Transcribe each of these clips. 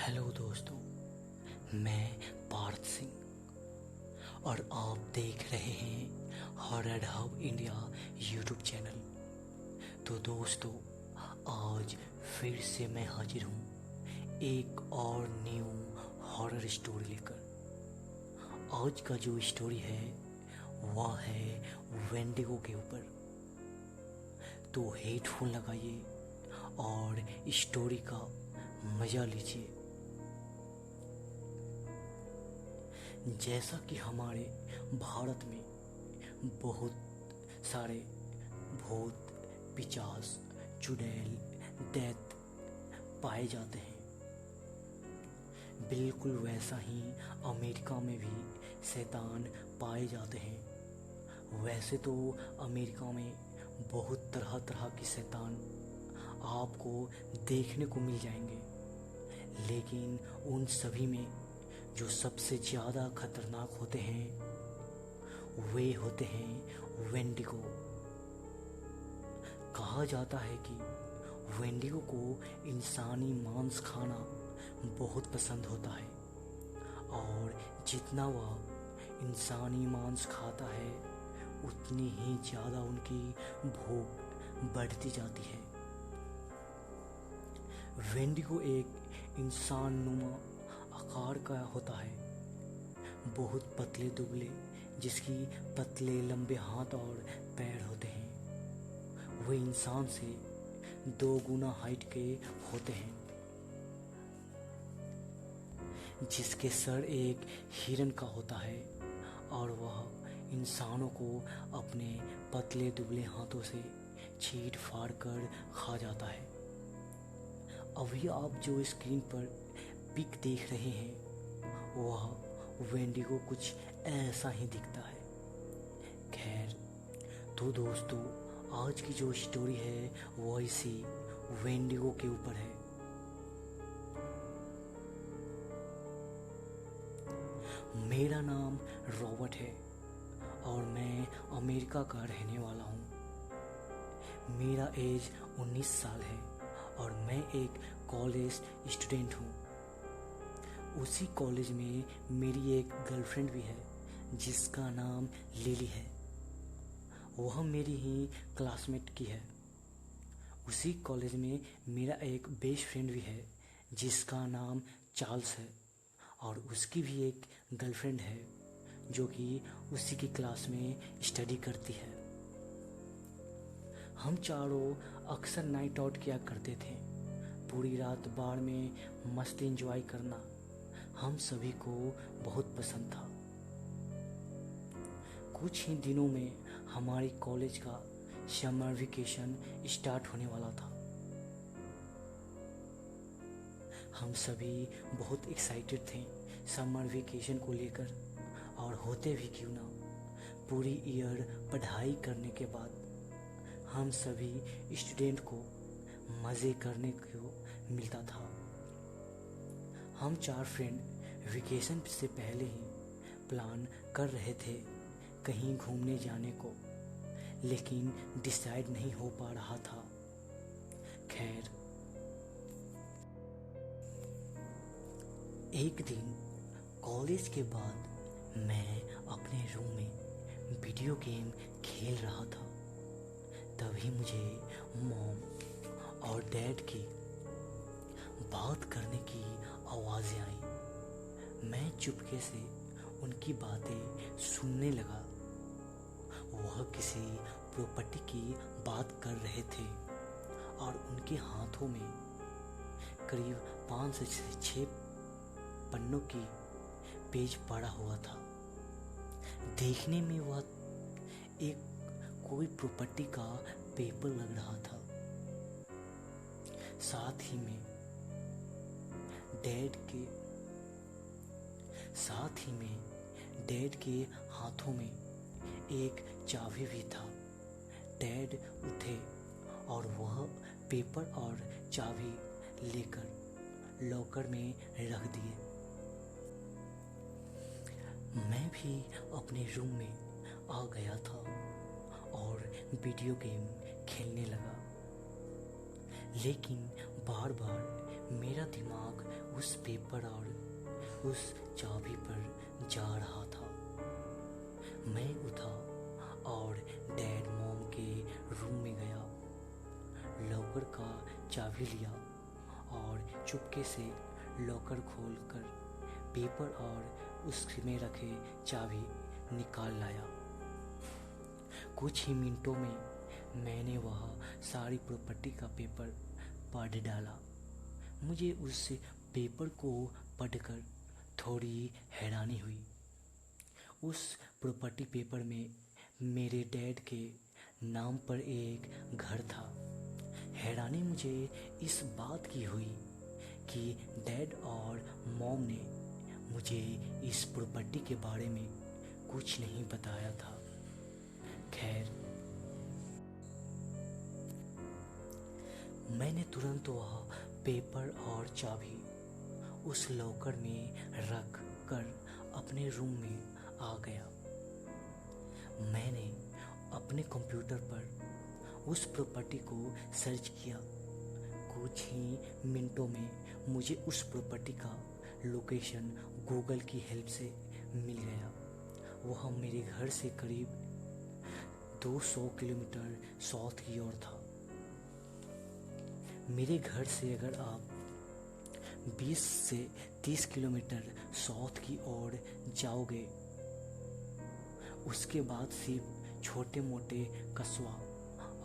Hello दोस्तों, मैं पार्थ सिंह और आप देख रहे हैं horror hub India YouTube channel. तो दोस्तों, आज फिर से मैं हाजिर हूँ एक और न्यू हॉरर स्टोरी लेकर। आज का जो स्टोरी है वह है वेंडिगो के ऊपर। तो हेडफोन लगाइए और स्टोरी का मज़ा लीजिए। जैसा कि हमारे भारत में बहुत सारे भूत, पिशाच, चुड़ैल, दैत्य पाए जाते हैं, बिल्कुल वैसा ही अमेरिका में भी शैतान पाए जाते हैं। वैसे तो अमेरिका में बहुत तरह तरह की शैतान आपको देखने को मिल जाएंगे, लेकिन उन सभी में जो सबसे ज़्यादा खतरनाक होते हैं वे होते हैं वेंडिगो। कहा जाता है कि वेंडिगो को इंसानी मांस खाना बहुत पसंद होता है और जितना वह इंसानी मांस खाता है उतनी ही ज़्यादा उनकी भूख बढ़ती जाती है। वेंडिगो एक इंसान नुमा आकार का होता है, बहुत पतले दुबले, जिसकी पतले लंबे हाथ और पैर होते हैं। वे इंसान से 2 गुना हाइट के होते हैं, जिसके सर एक हिरन का होता है और वह इंसानों को अपने पतले दुबले हाथों से चीर फाड़ कर खा जाता है। अभी आप जो स्क्रीन पर पिक देख रहे हैं वह वेंडिगो कुछ ऐसा ही दिखता है। खैर, तो दोस्तों, आज की जो स्टोरी है वो इसी वेंडिगो के ऊपर है। मेरा नाम रॉबर्ट है और मैं अमेरिका का रहने वाला हूँ। मेरा एज 19 साल है और मैं एक कॉलेज स्टूडेंट हूँ। उसी कॉलेज में मेरी एक गर्लफ्रेंड भी है जिसका नाम लिली है। वह मेरी ही क्लासमेट की है। उसी कॉलेज में मेरा एक बेस्ट फ्रेंड भी है जिसका नाम चार्ल्स है और उसकी भी एक गर्लफ्रेंड है जो कि उसी की क्लास में स्टडी करती है। हम चारों अक्सर नाइट आउट किया करते थे। पूरी रात बार में मस्त एंजॉय करना हम सभी को बहुत पसंद था। कुछ ही दिनों में हमारी कॉलेज का समर वेकेशन स्टार्ट होने वाला था। हम सभी बहुत एक्साइटेड थे समर वेकेशन को लेकर, और होते भी क्यों ना, पूरी ईयर पढ़ाई करने के बाद हम सभी स्टूडेंट को मज़े करने को मिलता था। हम 4 फ्रेंड वेकेशन से पहले ही प्लान कर रहे थे कहीं घूमने जाने को, लेकिन डिसाइड नहीं हो पा रहा था। खैर, एक दिन कॉलेज के बाद मैं अपने रूम में वीडियो गेम खेल रहा था। तभी मुझे मॉम और डैड की बात करने की आवाज़ें आई। मैं चुपके से उनकी बातें सुनने लगा। वह किसी प्रॉपर्टी की बात कर रहे थे और उनके हाथों में करीब 5 से 6 पन्नों की पेज पड़ा हुआ था। देखने में वह एक कोई प्रॉपर्टी का पेपर लग रहा था। साथ ही में डैड के हाथों में एक चाबी भी था। डैड उठे और वह पेपर और चाबी लेकर लॉकर में रख दिए। मैं भी अपने रूम में आ गया था और वीडियो गेम खेलने लगा, लेकिन बार बार मेरा दिमाग उस पेपर और उस चाबी पर जा रहा था। मैं उठा और डैड मॉम के रूम में गया, लॉकर का चाबी लिया और चुपके से लॉकर खोलकर पेपर और उसमें रखे चाबी निकाल लाया। कुछ ही मिनटों में मैंने वह सारी प्रॉपर्टी का पेपर पढ़ डाला। मुझे उस पेपर को पढ़कर थोड़ी हैरानी हुई। उस प्रॉपर्टी पेपर में मेरे डैड के नाम पर एक घर था। हैरानी मुझे इस बात की हुई कि डैड और मॉम ने मुझे इस प्रॉपर्टी के बारे में कुछ नहीं बताया था। खैर, मैंने तुरंत वह पेपर और चाबी उस लॉकर में रख कर अपने रूम में आ गया। मैंने अपने कंप्यूटर पर उस प्रॉपर्टी को सर्च किया। कुछ ही मिनटों में मुझे उस प्रॉपर्टी का लोकेशन गूगल की हेल्प से मिल गया। वह मेरे घर से करीब 200 किलोमीटर साउथ की ओर था। मेरे घर से अगर आप 20 से 30 किलोमीटर साउथ की ओर जाओगे, उसके बाद सिर्फ छोटे मोटे कस्बा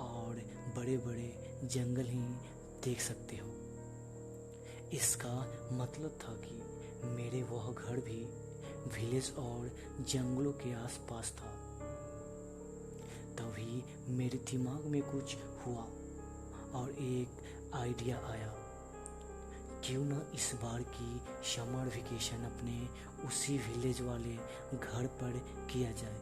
और बड़े बड़े जंगल ही देख सकते हो। इसका मतलब था कि मेरे वह घर भी विलेज और जंगलों के आसपास था। तभी मेरे दिमाग में कुछ हुआ और एक आइडिया आया। क्यों न इस बार की समर वेकेशन अपने उसी विलेज वाले घर पर किया जाए।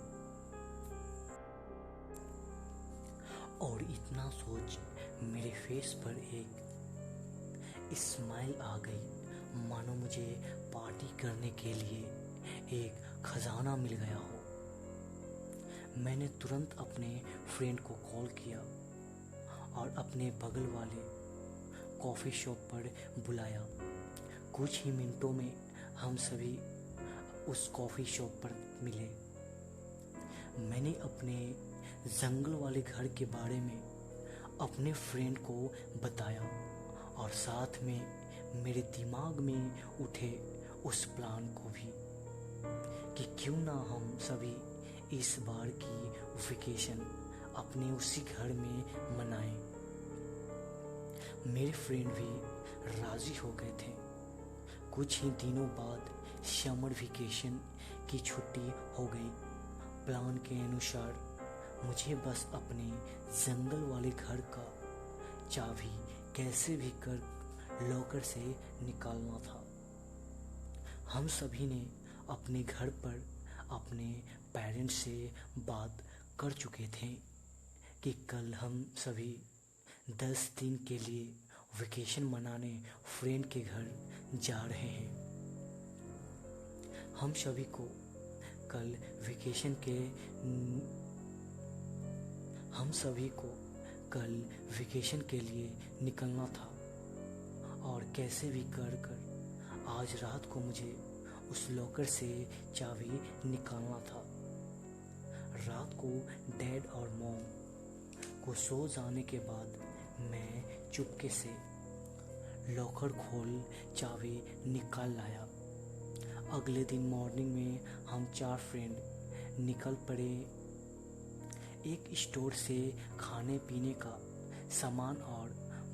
और इतना सोच मेरे फेस पर एक स्माइल आ गई, मानो मुझे पार्टी करने के लिए एक खजाना मिल गया हो। मैंने तुरंत अपने फ्रेंड को कॉल किया और अपने बगल वाले कॉफ़ी शॉप पर बुलाया। कुछ ही मिनटों में हम सभी उस कॉफ़ी शॉप पर मिले। मैंने अपने जंगल वाले घर के बारे में अपने फ्रेंड को बताया और साथ में मेरे दिमाग में उठे उस प्लान को भी कि क्यों ना हम सभी इस बार की वेकेशन अपने उसी घर में मनाएं। मेरे फ्रेंड भी राजी हो गए थे। कुछ ही दिनों बाद समर वेकेशन की छुट्टी हो गई। प्लान के अनुसार मुझे बस अपने जंगल वाले घर का चाबी कैसे भी कर लॉकर से निकालना था। हम सभी ने अपने घर पर अपने पेरेंट्स से बात कर चुके थे कि कल हम सभी 10 दिन के लिए वेकेशन मनाने फ्रेंड के घर जा रहे हैं। हम सभी को कल वेकेशन के लिए निकलना था और कैसे भी कर आज रात को मुझे उस लॉकर से चाबी निकालना था। रात को डैड और मॉम को सो जाने के बाद मैं चुपके से लॉकर खोल चाबी निकाल लाया। अगले दिन मॉर्निंग में हम 4 फ्रेंड निकल पड़े। एक स्टोर से खाने पीने का सामान और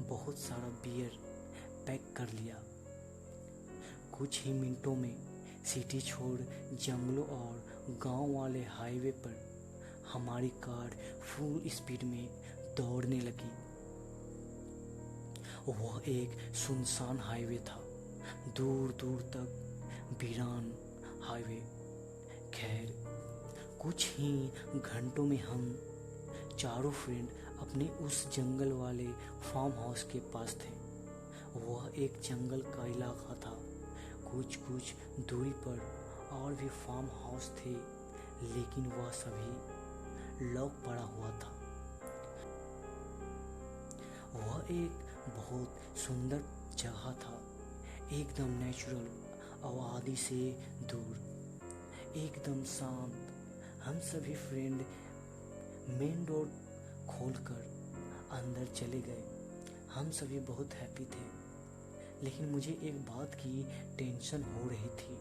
बहुत सारा बियर पैक कर लिया। कुछ ही मिनटों में सिटी छोड़ जंगलों और गांव वाले हाईवे पर हमारी कार फुल स्पीड में दौड़ने लगी। वह एक सुनसान हाईवे था, दूर दूर तक वीरान हाईवे। खैर, कुछ ही घंटों में हम चारों फ्रेंड अपने उस जंगल वाले फार्म हाउस के पास थे। वह एक जंगल का इलाका था। कुछ दूरी पर और भी फार्म हाउस थे, लेकिन वह सभी लॉक पड़ा हुआ था। वह एक बहुत सुंदर जगह था, एकदम नेचुरल, आबादी से दूर, एकदम शांत। हम सभी फ्रेंड मेन डोर खोलकर अंदर चले गए। हम सभी बहुत हैप्पी थे, लेकिन मुझे एक बात की टेंशन हो रही थी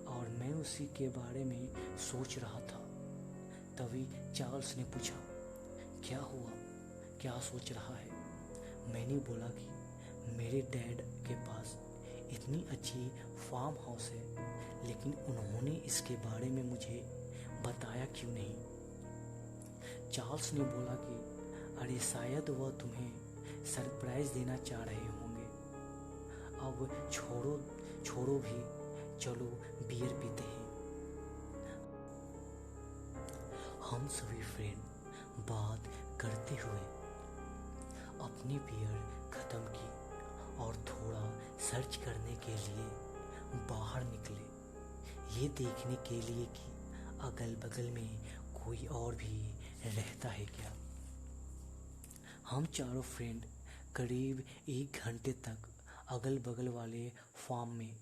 और मैं उसी के बारे में सोच रहा था। तभी चार्ल्स ने पूछा, क्या हुआ, क्या सोच रहा है? मैंने बोला कि मेरे डैड के पास इतनी अच्छी फार्म हाउस है, लेकिन उन्होंने इसके बारे में मुझे बताया क्यों नहीं? चार्ल्स ने बोला कि अरे शायद वह तुम्हें सरप्राइज देना चाह रहे होंगे। अब छोड़ो भी, चलो बियर पीते हैं। हम सभी फ्रेंड बात करते हुए अपनी बियर खत्म की और थोड़ा सर्च करने के लिए बाहर निकले, ये देखने के लिए कि अगल बगल में कोई और भी रहता है क्या। हम चारों फ्रेंड करीब 1 घंटे तक अगल बगल वाले फार्म में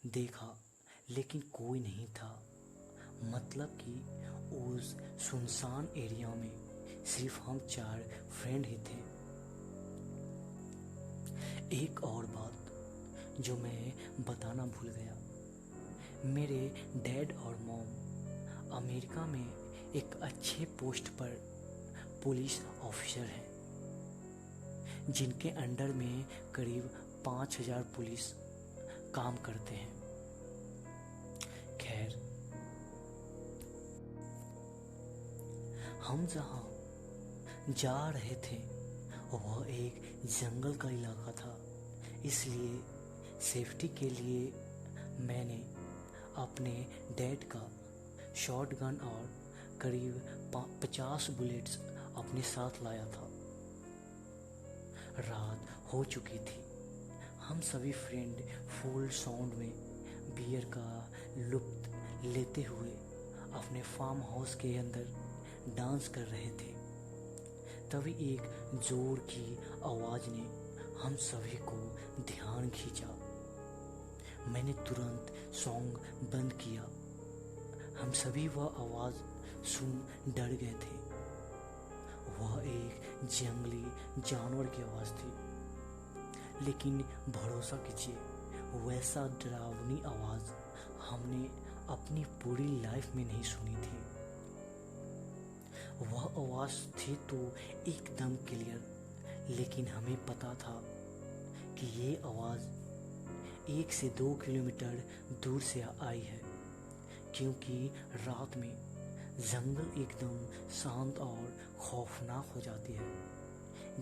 देखा, लेकिन कोई नहीं था। मतलब कि उस सुनसान एरिया में सिर्फ हम 4 फ्रेंड ही थे। एक और बात जो मैं बताना भूल गया, मेरे डैड और मॉम अमेरिका में एक अच्छे पोस्ट पर पुलिस ऑफिसर हैं, जिनके अंडर में करीब 5000 पुलिस काम करते हैं। खैर, हम जहाँ जा रहे थे वह एक जंगल का इलाका था, इसलिए सेफ्टी के लिए मैंने अपने डैड का शॉटगन और करीब 50 बुलेट्स अपने साथ लाया था। रात हो चुकी थी। हम सभी फ्रेंड फुल साउंड में बियर का लुत्फ लेते हुए अपने फार्म हाउस के अंदर डांस कर रहे थे। तभी एक जोर की आवाज़ ने हम सभी को ध्यान खींचा। मैंने तुरंत सॉन्ग बंद किया। हम सभी वह आवाज़ सुन डर गए थे। वह एक जंगली जानवर की आवाज़ थी, लेकिन भरोसा कीजिए, वैसा डरावनी आवाज़ हमने अपनी पूरी लाइफ में नहीं सुनी थी। वह आवाज़ थी तो एकदम क्लियर, लेकिन हमें पता था कि ये आवाज़ 1 से 2 किलोमीटर दूर से आई है, क्योंकि रात में जंगल एकदम शांत और खौफनाक हो जाती है,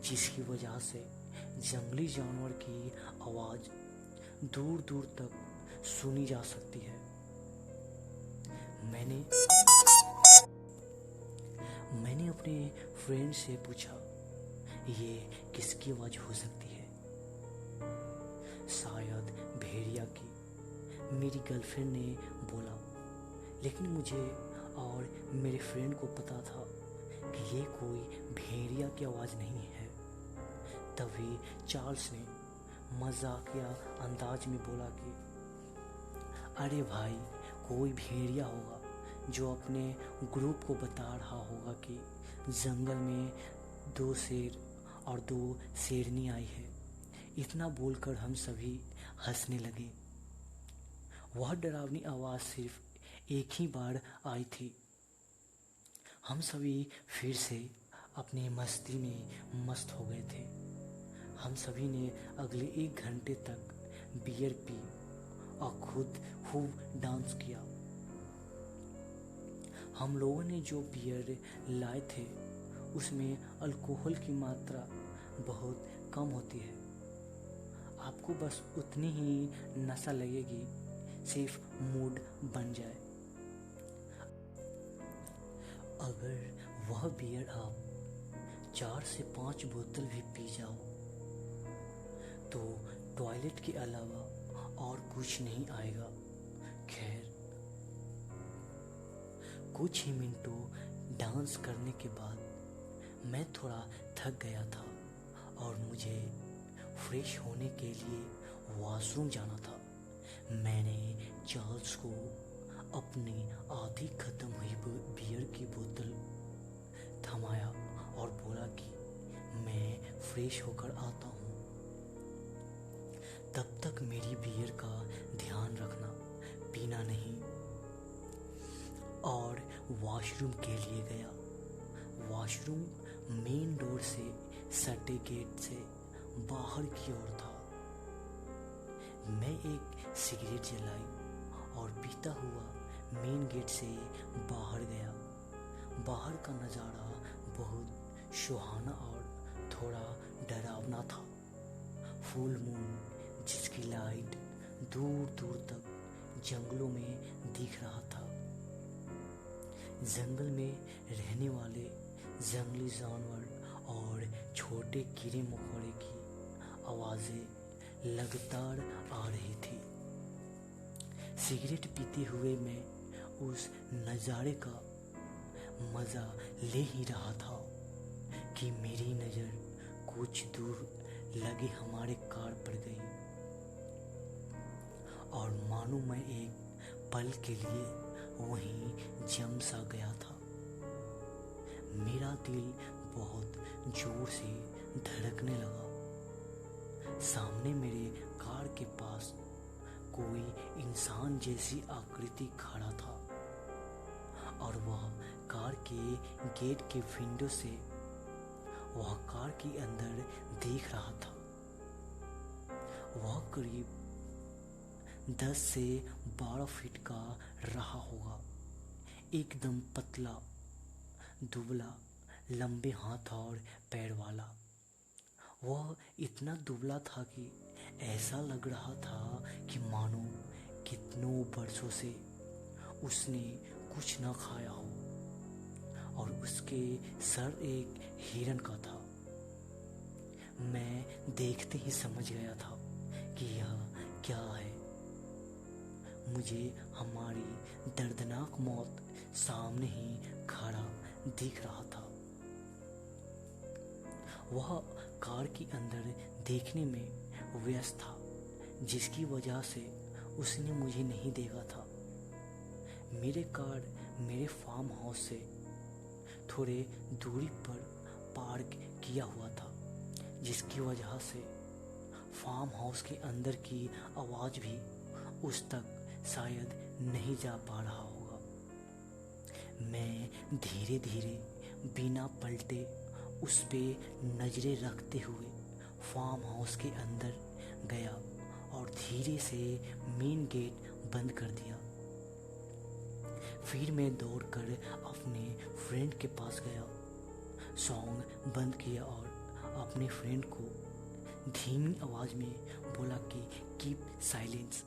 जिसकी वजह से जंगली जानवर की आवाज़ दूर दूर तक सुनी जा सकती है। मैंने अपने फ्रेंड से पूछा, ये किसकी आवाज़ हो सकती है? शायद भेड़िया की, मेरी गर्लफ्रेंड ने बोला। लेकिन मुझे और मेरे फ्रेंड को पता था कि ये कोई भेड़िया की आवाज़ नहीं है। तभी चार्ल्स ने मजाकिया अंदाज में बोला कि अरे भाई, कोई भेड़िया होगा जो अपने ग्रुप को बता रहा होगा कि जंगल में 2 शेर और 2 शेरनी आई है। इतना बोलकर हम सभी हंसने लगे। वह डरावनी आवाज़ सिर्फ एक ही बार आई थी। हम सभी फिर से अपनी मस्ती में मस्त हो गए थे। हम सभी ने अगले 1 घंटे तक बियर पी और खुद खूब डांस किया। हम लोगों ने जो बियर लाए थे उसमें अल्कोहल की मात्रा बहुत कम होती है। आपको बस उतनी ही नशा लगेगी, सिर्फ मूड बन जाए। अगर वह बियर आप 4 से 5 बोतल भी पी जाओ तो टॉयलेट के अलावा और कुछ नहीं आएगा। खैर, कुछ ही मिनटों डांस करने के बाद मैं थोड़ा थक गया था और मुझे फ्रेश होने के लिए वॉशरूम जाना था। मैंने चार्ल्स को अपनी आधी खत्म हुई बियर की बोतल थमाया और बोला कि मैं फ्रेश होकर आता हूँ। तब तक मेरी बियर का ध्यान रखना, पीना नहीं। और वॉशरूम के लिए गया। वॉशरूम मेन डोर से सटे गेट से बाहर की ओर था। मैं एक सिगरेट जलाई और पीता हुआ मेन गेट से बाहर गया। बाहर का नज़ारा बहुत सुहाना और थोड़ा डरावना था। फुल मून जिसकी लाइट दूर दूर तक जंगलों में दिख रहा था। जंगल में रहने वाले जंगली जानवर और छोटे कीड़े मकोड़े की आवाज़ें लगातार आ रही थी। सिगरेट पीते हुए मैं उस नज़ारे का मज़ा ले ही रहा था कि मेरी नज़र कुछ दूर लगे हमारे कार पर गई और मानो मैं एक पल के लिए वहीं जम सा गया था। मेरा दिल बहुत जोर से धड़कने लगा। सामने मेरे कार के पास कोई इंसान जैसी आकृति खड़ा था और वह कार के गेट के विंडो से वह कार के अंदर देख रहा था। वह करीब 10 से 12 फीट का रहा होगा। एकदम पतला, दुबला, लंबे हाथ और पैर वाला। वह इतना दुबला था कि ऐसा लग रहा था कि मानो कितनों बरसों से उसने कुछ न खाया हो और उसके सर एक हिरन का था। मैं देखते ही समझ गया था कि यह क्या है। मुझे हमारी दर्दनाक मौत सामने ही खड़ा दिख रहा था। वह कार के अंदर देखने में व्यस्त था, जिसकी वजह से उसने मुझे नहीं देखा था। मेरे कार मेरे फार्म हाउस से थोड़े दूरी पर पार्क किया हुआ था, जिसकी वजह से फार्म हाउस के अंदर की आवाज़ भी उस तक शायद नहीं जा पा रहा होगा। मैं धीरे धीरे बिना पलटे उस पे नजरें रखते हुए फार्म हाउस के अंदर गया और धीरे से मेन गेट बंद कर दिया। फिर मैं दौड़कर अपने फ्रेंड के पास गया, सॉन्ग बंद किया और अपने फ्रेंड को धीमी आवाज़ में बोला कि कीप साइलेंस।